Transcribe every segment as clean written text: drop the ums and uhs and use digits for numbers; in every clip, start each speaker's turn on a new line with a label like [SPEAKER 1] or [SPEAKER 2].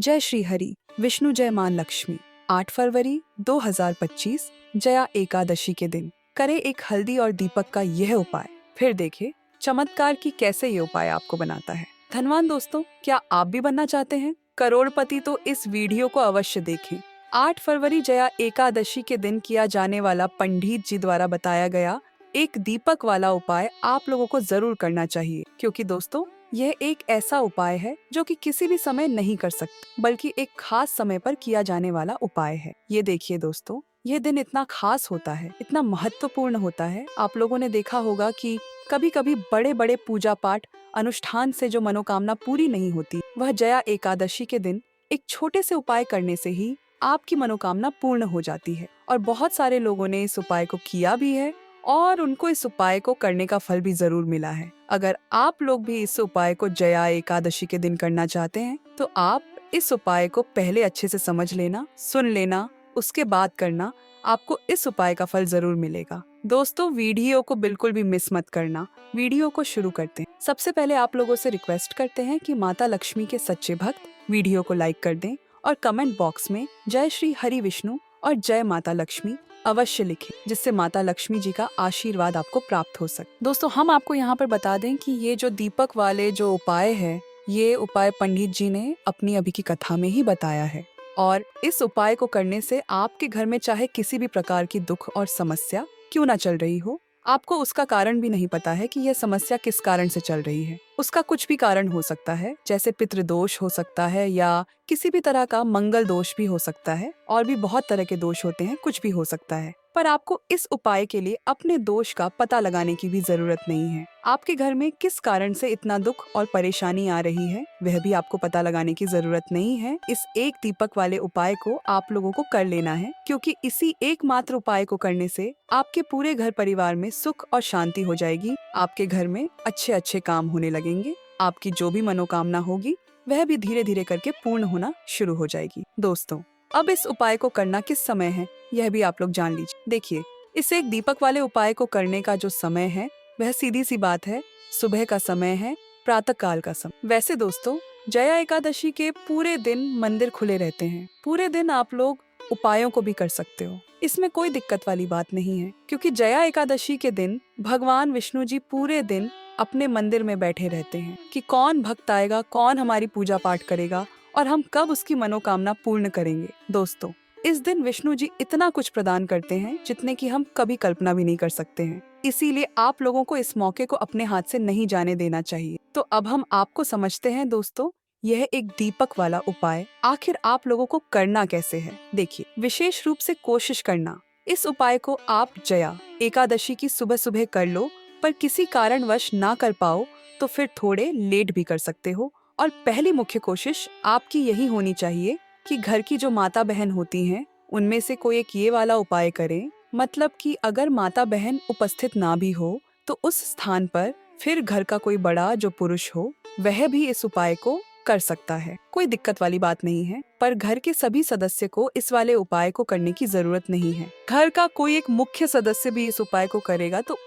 [SPEAKER 1] जय श्री हरि विष्णु जय मां लक्ष्मी। 8 फरवरी 2025 जया एकादशी के दिन करे एक हल्दी और दीपक का यह उपाय, फिर देखे चमत्कार की कैसे ये उपाय आपको बनाता है। धनवान दोस्तों, क्या आप भी बनना चाहते हैं करोड़पति? तो इस वीडियो को अवश्य देखें। 8 फरवरी जया एकादशी के दिन किया जाने वाला पंडित जी द्वारा बताया गया एक दीपक वाला उपाय आप लोगों को जरूर करना चाहिए, क्योंकि दोस्तों यह एक ऐसा उपाय है जो कि किसी भी समय नहीं कर सकते, बल्कि एक खास समय पर किया जाने वाला उपाय है। ये देखिए दोस्तों, यह दिन इतना खास होता है, इतना महत्वपूर्ण होता है। आप लोगों ने देखा होगा कि कभी कभी बड़े बड़े पूजा पाठ अनुष्ठान से जो मनोकामना पूरी नहीं होती, वह जया एकादशी के दिन एक छोटे से उपाय करने से ही आपकी मनोकामना पूर्ण हो जाती है। और बहुत सारे लोगों ने इस उपाय को किया भी है और उनको इस उपाय को करने का फल भी जरूर मिला है। अगर आप लोग भी इस उपाय को जया एकादशी के दिन करना चाहते हैं तो आप इस उपाय को पहले अच्छे से समझ लेना, सुन लेना, उसके बाद करना। आपको इस उपाय का फल जरूर मिलेगा। दोस्तों, वीडियो को बिल्कुल भी मिस मत करना। वीडियो को शुरू करते हैं। सबसे पहले आप लोगों से रिक्वेस्ट करते हैं कि माता लक्ष्मी के सच्चे भक्त वीडियो को लाइक कर दें और कमेंट बॉक्स में जय श्री हरि विष्णु और जय माता लक्ष्मी अवश्य लिखें, जिससे माता लक्ष्मी जी का आशीर्वाद आपको प्राप्त हो सके। दोस्तों, हम आपको यहाँ पर बता दें कि ये जो दीपक वाले जो उपाय है, ये उपाय पंडित जी ने अपनी अभी की कथा में ही बताया है। और इस उपाय को करने से आपके घर में चाहे किसी भी प्रकार की दुख और समस्या क्यों ना चल रही हो, आपको उसका कारण भी नहीं पता है कि यह समस्या किस कारण से चल रही है। उसका कुछ भी कारण हो सकता है, जैसे पितृदोष हो सकता है या किसी भी तरह का मंगल दोष भी हो सकता है, और भी बहुत तरह के दोष होते हैं, कुछ भी हो सकता है। पर आपको इस उपाय के लिए अपने दोष का पता लगाने की भी जरूरत नहीं है। आपके घर में किस कारण से इतना दुख और परेशानी आ रही है, वह भी आपको पता लगाने की जरूरत नहीं है। इस एक दीपक वाले उपाय को आप लोगों को कर लेना है, क्योंकि इसी एकमात्र उपाय को करने से आपके पूरे घर परिवार में सुख और शांति हो जाएगी। आपके घर में अच्छे अच्छे काम होने लगेंगे। आपकी जो भी मनोकामना होगी वह भी धीरे धीरे करके पूर्ण होना शुरू हो जाएगी। दोस्तों, अब इस उपाय को करना किस समय है, यह भी आप लोग जान लीजिए। देखिए, इस एक दीपक वाले उपाय को करने का जो समय है वह सीधी सी बात है, सुबह का समय है, प्रातः काल का समय। वैसे दोस्तों, जया एकादशी के पूरे दिन मंदिर खुले रहते हैं। पूरे दिन आप लोग उपायों को भी कर सकते हो, इसमें कोई दिक्कत वाली बात नहीं है, क्योंकि जया एकादशी के दिन भगवान विष्णु जी पूरे दिन अपने मंदिर में बैठे रहते हैं कि कौन भक्त आएगा, कौन हमारी पूजा पाठ करेगा और हम कब उसकी मनोकामना पूर्ण करेंगे। दोस्तों, इस दिन विष्णु जी इतना कुछ प्रदान करते हैं जितने की हम कभी कल्पना भी नहीं कर सकते हैं। इसीलिए आप लोगों को इस मौके को अपने हाथ से नहीं जाने देना चाहिए। तो अब हम आपको समझते हैं दोस्तों, यह एक दीपक वाला उपाय आखिर आप लोगों को करना कैसे है। देखिए, विशेष रूप से कोशिश करना, इस उपाय को आप जया एकादशी की सुबह सुबह कर लो, पर किसी कारणवश ना कर पाओ तो फिर थोड़े लेट भी कर सकते हो। और पहली मुख्य कोशिश आपकी यही होनी चाहिए कि घर की जो माता बहन होती हैं उनमें से कोई एक ये वाला उपाय करें। मतलब कि अगर माता बहन उपस्थित ना भी हो तो उस स्थान पर फिर घर का कोई बड़ा जो पुरुष हो वह भी इस उपाय को कर सकता है। कोई दिक्कत वाली बात नहीं है, पर घर के सभी सदस्य को इस वाले उपाय को करने की जरूरत नहीं है। घर का कोई एक मुख्य सदस्य भी इस उपाय को करेगा तो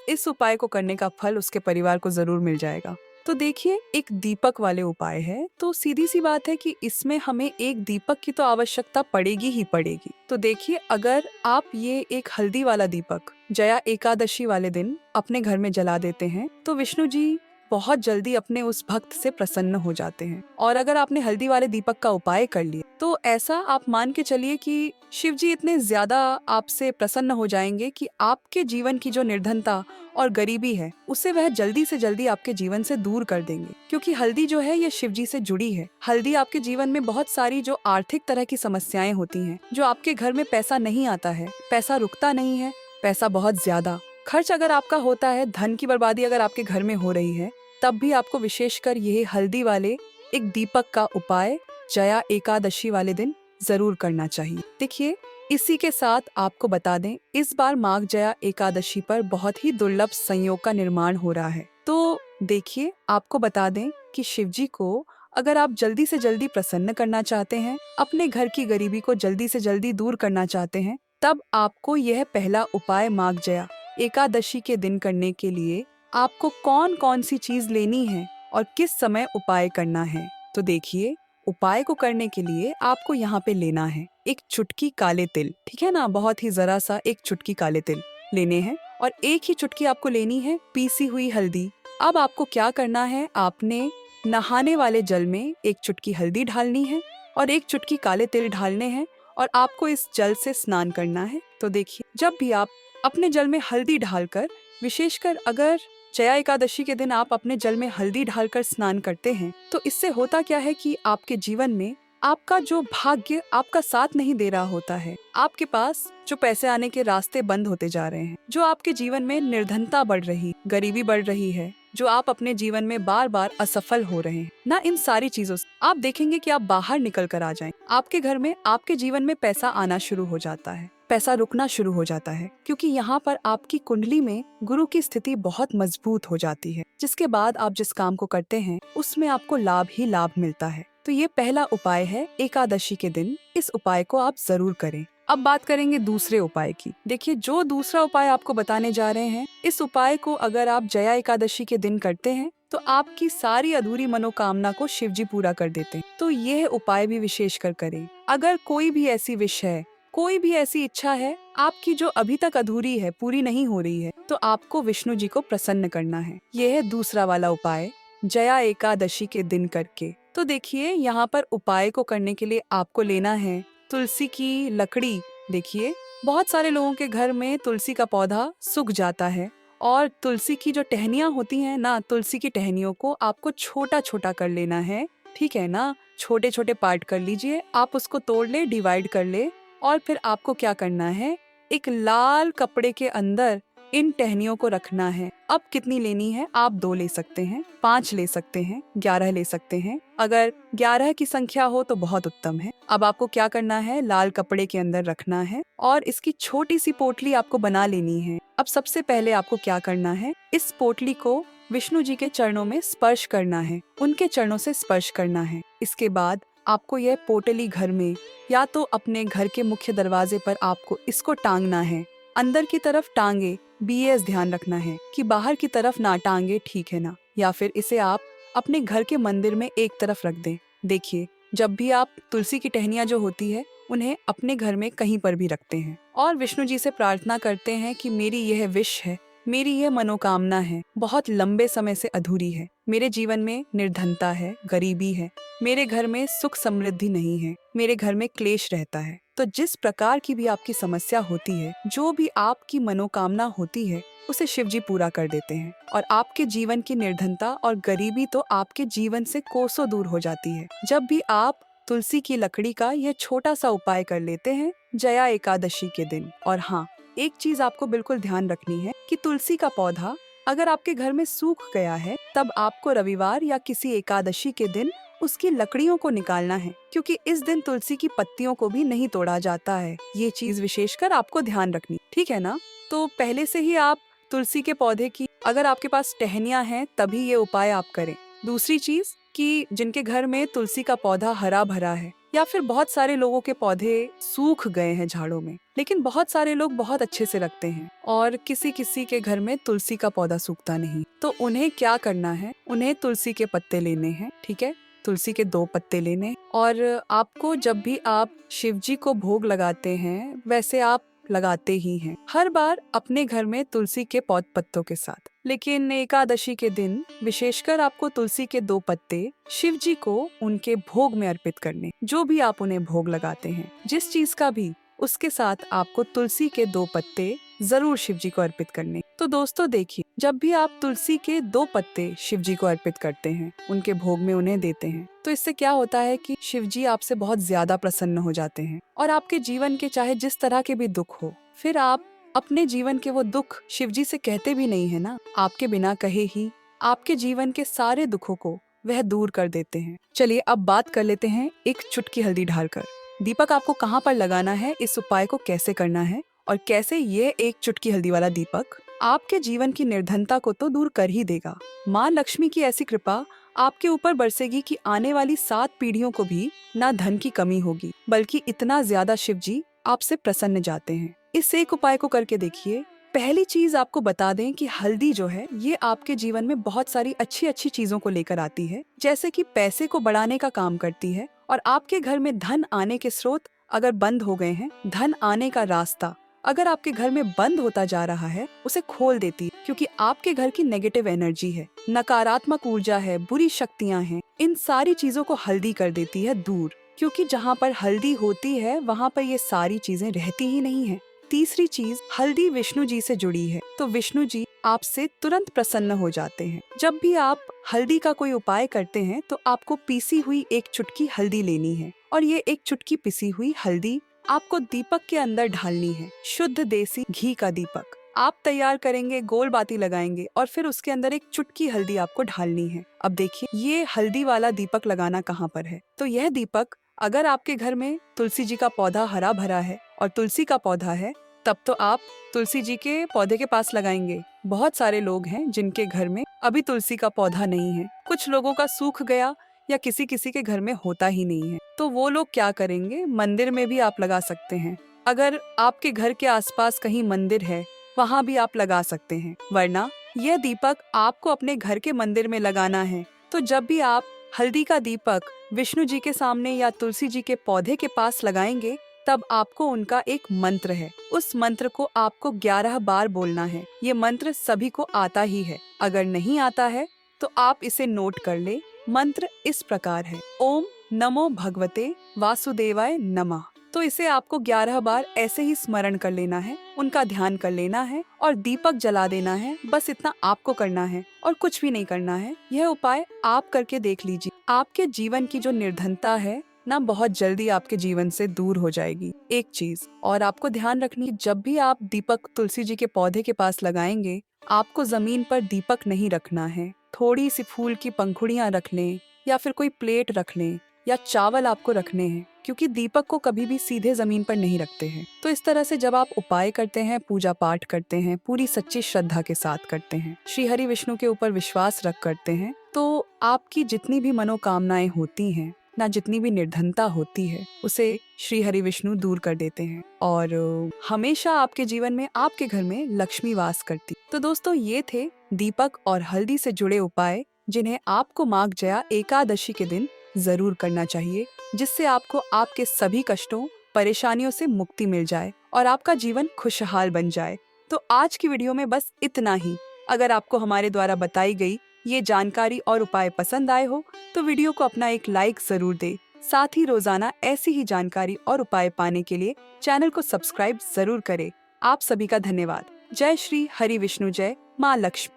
[SPEAKER 1] इस उपाय को करने का फल उसके परिवार को जरूर मिल जाएगा। तो देखिए, एक दीपक वाले उपाय है तो सीधी सी बात है कि इसमें हमें एक दीपक की तो आवश्यकता पड़ेगी ही पड़ेगी। तो देखिए, अगर आप ये एक हल्दी वाला दीपक जया एकादशी वाले दिन अपने घर में जला देते हैं तो विष्णु जी बहुत जल्दी अपने उस भक्त से प्रसन्न हो जाते हैं। और अगर आपने हल्दी वाले दीपक का उपाय कर लिया तो ऐसा आप मान के चलिए कि शिव जी इतने ज्यादा आपसे प्रसन्न हो जाएंगे कि आपके जीवन की जो निर्धनता और गरीबी है उसे वह जल्दी से जल्दी आपके जीवन से दूर कर देंगे। क्योंकि हल्दी जो है ये शिव जी से जुड़ी है। हल्दी आपके जीवन में बहुत सारी जो आर्थिक तरह की समस्याएं होती हैं, जो आपके घर में पैसा नहीं आता है, पैसा रुकता नहीं है, पैसा बहुत ज्यादा खर्च अगर आपका होता है, धन की बर्बादी अगर आपके घर में हो रही है, तब भी आपको विशेषकर यह हल्दी वाले एक दीपक का उपाय जया एकादशी वाले दिन जरूर करना चाहिए। देखिए, इसी के साथ आपको बता दें, इस बार माघ जया एकादशी पर बहुत ही दुर्लभ संयोग का निर्माण हो रहा है। तो देखिए, आपको बता दें कि शिव जी को अगर आप जल्दी से जल्दी प्रसन्न करना चाहते हैं, अपने घर की गरीबी को जल्दी से जल्दी दूर करना चाहते हैं, तब आपको यह पहला उपाय माघ जया एकादशी के दिन करने के लिए आपको कौन कौन सी चीज लेनी है और किस समय उपाय करना है। तो देखिए, उपाय को करने के लिए आपको यहाँ पे लेना है एक चुटकी काले तिल, ठीक है ना, बहुत ही जरा सा एक चुटकी काले तिल लेने हैं और एक ही चुटकी आपको लेनी है पीसी हुई हल्दी। अब आपको क्या करना है, आपने नहाने वाले जल में एक चुटकी हल्दी डालनी है और एक चुटकी काले तिल डालने हैं और आपको इस जल से स्नान करना है। तो देखिए, जब भी आप अपने जल में हल्दी डालकर, विशेषकर अगर जया एकादशी के दिन आप अपने जल में हल्दी डालकर स्नान करते हैं, तो इससे होता क्या है कि आपके जीवन में आपका जो भाग्य आपका साथ नहीं दे रहा होता है, आपके पास जो पैसे आने के रास्ते बंद होते जा रहे हैं, जो आपके जीवन में निर्धनता बढ़ रही, गरीबी बढ़ रही है, जो आप अपने जीवन में बार बार असफल हो रहे हैं ना, इन सारी चीजों से आप देखेंगे कि आप बाहर निकल कर आ जाएं। आपके घर में, आपके जीवन में पैसा आना शुरू हो जाता है, पैसा रुकना शुरू हो जाता है, क्योंकि यहाँ पर आपकी कुंडली में गुरु की स्थिति बहुत मजबूत हो जाती है, जिसके बाद आप जिस काम को करते हैं उसमें आपको लाभ ही लाभ मिलता है। तो ये पहला उपाय है एकादशी के दिन, इस उपाय को आप जरूर करें। अब बात करेंगे दूसरे उपाय की। देखिए, जो दूसरा उपाय आपको बताने जा रहे हैं, इस उपाय को अगर आप जया एकादशी के दिन करते हैं तो आपकी सारी अधूरी मनोकामना को शिवजी पूरा कर देते हैं। तो यह उपाय भी विशेष कर करें। अगर कोई भी ऐसी विश है, कोई भी ऐसी इच्छा है आपकी जो अभी तक अधूरी है, पूरी नहीं हो रही है, तो आपको विष्णु जी को प्रसन्न करना है। यह है दूसरा वाला उपाय, जया एकादशी के दिन करके। तो देखिए, यहाँ पर उपाय को करने के लिए आपको लेना है तुलसी की लकड़ी। देखिए, बहुत सारे लोगों के घर में तुलसी का पौधा सूख जाता है और तुलसी की जो टहनियाँ होती हैं ना, तुलसी की टहनियों को आपको छोटा छोटा कर लेना है, ठीक है ना, छोटे छोटे पार्ट कर लीजिए, आप उसको तोड़ ले, डिवाइड कर ले और फिर आपको क्या करना है, एक लाल कपड़े के अंदर इन टहनियों को रखना है। अब कितनी लेनी है, आप 2 ले सकते हैं, 5 ले सकते हैं, 11 ले सकते हैं। अगर 11 की संख्या हो तो बहुत उत्तम है। अब आपको क्या करना है, लाल कपड़े के अंदर रखना है और इसकी छोटी सी पोटली आपको बना लेनी है। अब सबसे पहले आपको क्या करना है, इस पोटली को विष्णु जी के चरणों में स्पर्श करना है, उनके चरणों से स्पर्श करना है। इसके बाद आपको यह पोटली घर में या तो अपने घर के मुख्य दरवाजे पर आपको इसको टांगना है। अंदर की तरफ टांगे, बीएस ध्यान रखना है कि बाहर की तरफ ना टांगे, ठीक है ना। या फिर इसे आप अपने घर के मंदिर में एक तरफ रख दें। देखिए, जब भी आप तुलसी की टहनियाँ जो होती है उन्हें अपने घर में कहीं पर भी रखते हैं और विष्णु जी से प्रार्थना करते हैं कि मेरी यह विश है, मेरी यह मनोकामना है, बहुत लंबे समय से अधूरी है, मेरे जीवन में निर्धनता है, गरीबी है, मेरे घर में सुख समृद्धि नहीं है, मेरे घर में क्लेश रहता है। तो जिस प्रकार की भी आपकी समस्या होती है, जो भी आपकी मनोकामना होती है, उसे शिव जी पूरा कर देते हैं और आपके जीवन की निर्धनता और गरीबी तो आपके जीवन से कोसों दूर हो जाती है, जब भी आप तुलसी की लकड़ी का यह छोटा सा उपाय कर लेते हैं जया एकादशी के दिन। और हाँ, एक चीज आपको बिल्कुल ध्यान रखनी है कि तुलसी का पौधा अगर आपके घर में सूख गया है, तब आपको रविवार या किसी एकादशी के दिन उसकी लकड़ियों को निकालना है, क्योंकि इस दिन तुलसी की पत्तियों को भी नहीं तोड़ा जाता है। ये चीज विशेषकर आपको ध्यान रखनी, ठीक है ना। तो पहले से ही आप तुलसी के पौधे की, अगर आपके पास टहनियाँ हैं तभी ये उपाय आप करें। दूसरी चीज कि जिनके घर में तुलसी का पौधा हरा भरा है या फिर बहुत सारे लोगों के पौधे सूख गए हैं झाड़ों में, लेकिन बहुत सारे लोग बहुत अच्छे से रखते हैं और किसी किसी के घर में तुलसी का पौधा सूखता नहीं, तो उन्हें क्या करना है, उन्हें तुलसी के पत्ते लेने हैं, ठीक है, तुलसी के 2 पत्ते लेने। और आपको जब भी आप शिव जी को भोग लगाते हैं, वैसे आप लगाते ही हैं हर बार अपने घर में तुलसी के पत्तों के साथ, लेकिन एकादशी के दिन विशेषकर आपको तुलसी के 2 पत्ते शिव जी को उनके भोग में अर्पित करने। जो भी आप उन्हें भोग लगाते हैं, जिस चीज का भी, उसके साथ आपको तुलसी के 2 पत्ते जरूर शिव जी को अर्पित करने। तो दोस्तों देखिए, जब भी आप तुलसी के 2 पत्ते शिव जी को अर्पित करते हैं, उनके भोग में उन्हें देते हैं, तो इससे क्या होता है कि शिव जी आपसे बहुत ज्यादा प्रसन्न हो जाते हैं और आपके जीवन के चाहे जिस तरह के भी दुख हो, फिर आप अपने जीवन के वो दुख शिव जी से कहते भी नहीं है ना, आपके बिना कहे ही आपके जीवन के सारे दुखों को वह दूर कर देते हैं। चलिए अब बात कर लेते हैं एक चुटकी हल्दी डालकर दीपक आपको कहाँ पर लगाना है, इस उपाय को कैसे करना है और कैसे ये एक चुटकी हल्दी वाला दीपक आपके जीवन की निर्धनता को तो दूर कर ही देगा। माँ लक्ष्मी की ऐसी कृपा आपके ऊपर बरसेगी कि आने वाली 7 पीढ़ियों को भी ना धन की कमी होगी, बल्कि इतना ज्यादा शिव जी आपसे प्रसन्न जाते हैं। इस एक उपाय को करके देखिए, पहली चीज आपको बता दें कि हल्दी जो है ये आपके जीवन में बहुत सारी अच्छी अच्छी चीजों को लेकर आती है, जैसे कि पैसे को बढ़ाने का काम करती है और आपके घर में धन आने के स्रोत अगर बंद हो गए हैं, धन आने का रास्ता अगर आपके घर में बंद होता जा रहा है, उसे खोल देती है, क्योंकि आपके घर की नेगेटिव एनर्जी है, नकारात्मक ऊर्जा है, बुरी शक्तियाँ हैं, इन सारी चीजों को हल्दी कर देती है दूर, क्योंकि जहाँ पर हल्दी होती है वहाँ पर ये सारी चीजें रहती ही नहीं है। तीसरी चीज, हल्दी विष्णु जी से जुड़ी है, तो विष्णु जी आपसे तुरंत प्रसन्न हो जाते हैं। जब भी आप हल्दी का कोई उपाय करते हैं तो आपको पीसी हुई एक चुटकी हल्दी लेनी है और ये एक चुटकी पिसी हुई हल्दी आपको दीपक के अंदर ढालनी है। शुद्ध देसी घी का दीपक आप तैयार करेंगे, गोल बाती लगाएंगे और फिर उसके अंदर एक चुटकी हल्दी आपको ढालनी है। अब देखिए ये हल्दी वाला दीपक लगाना कहाँ पर है, तो यह दीपक अगर आपके घर में तुलसी जी का पौधा हरा भरा है और तुलसी का पौधा है, तब तो आप तुलसी जी के पौधे के पास लगाएंगे। बहुत सारे लोग हैं जिनके घर में अभी तुलसी का पौधा नहीं है, कुछ लोगों का सूख गया या किसी किसी के घर में होता ही नहीं है, तो वो लोग क्या करेंगे, मंदिर में भी आप लगा सकते हैं। अगर आपके घर के आसपास कहीं मंदिर है वहाँ भी आप लगा सकते हैं, वरना यह दीपक आपको अपने घर के मंदिर में लगाना है। तो जब भी आप हल्दी का दीपक विष्णु जी के सामने या तुलसी जी के पौधे के पास लगाएंगे, तब आपको उनका एक मंत्र है, उस मंत्र को आपको 11 बार बोलना है। ये मंत्र सभी को आता ही है, अगर नहीं आता है तो आप इसे नोट कर ले। मंत्र इस प्रकार है, ओम नमो भगवते वासुदेवाय नमः। तो इसे आपको 11 बार ऐसे ही स्मरण कर लेना है, उनका ध्यान कर लेना है और दीपक जला देना है। बस इतना आपको करना है और कुछ भी नहीं करना है। यह उपाय आप करके देख लीजिए, आपके जीवन की जो निर्धनता है ना, बहुत जल्दी आपके जीवन से दूर हो जाएगी। एक चीज और आपको ध्यान रखनी, जब भी आप दीपक तुलसी जी के पौधे के पास लगाएंगे, आपको जमीन पर दीपक नहीं रखना है। थोड़ी सी फूल की पंखुड़ियां रख लें या फिर कोई प्लेट रख लें या चावल आपको रखने हैं, क्योंकि दीपक को कभी भी सीधे जमीन पर नहीं रखते हैं। तो इस तरह से जब आप उपाय करते हैं, पूजा पाठ करते हैं, पूरी सच्ची श्रद्धा के साथ करते हैं, श्री हरि विष्णु के ऊपर विश्वास रख करते हैं, तो आपकी जितनी भी मनोकामनाएं होती हैं ना, जितनी भी निर्धनता होती है, उसे श्री हरि विष्णु दूर कर देते हैं और हमेशा आपके जीवन में, आपके घर में लक्ष्मी वास करती। तो दोस्तों, ये थे दीपक और हल्दी से जुड़े उपाय, जिन्हें आपको माघ जया एकादशी के दिन जरूर करना चाहिए, जिससे आपको आपके सभी कष्टों, परेशानियों से मुक्ति मिल जाए और आपका जीवन खुशहाल बन जाए। तो आज की वीडियो में बस इतना ही। अगर आपको हमारे द्वारा बताई गई ये जानकारी और उपाय पसंद आए हो तो वीडियो को अपना एक लाइक जरूर दे। साथ ही रोजाना ऐसी ही जानकारी और उपाय पाने के लिए चैनल को सब्सक्राइब जरूर करें। आप सभी का धन्यवाद। जय श्री हरि विष्णु, जय माँ लक्ष्मी।